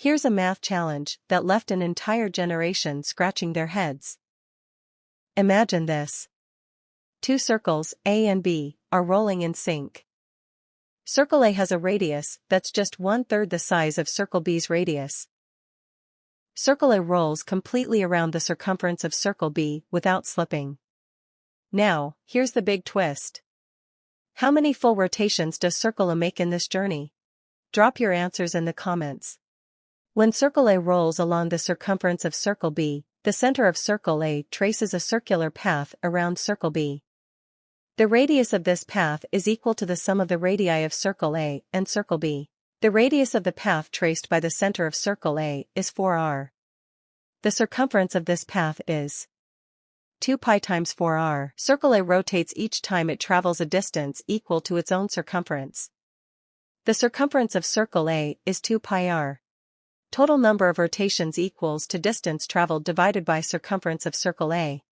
Here's a math challenge that left an entire generation scratching their heads. Imagine this. Two circles, A and B, are rolling in sync. Circle A has a radius that's just 1/3 the size of Circle B's radius. Circle A rolls completely around the circumference of Circle B without slipping. Now, here's the big twist. How many full rotations does Circle A make in this journey? Drop your answers in the comments. When Circle A rolls along the circumference of Circle B, the center of Circle A traces a circular path around Circle B. The radius of this path is equal to the sum of the radii of Circle A and Circle B. The radius of the path traced by the center of Circle A is 4r. The circumference of this path is 2 pi times 4r. Circle A rotates each time it travels a distance equal to its own circumference. The circumference of Circle A is 2 pi r. Total number of rotations equals to distance traveled divided by circumference of Circle A.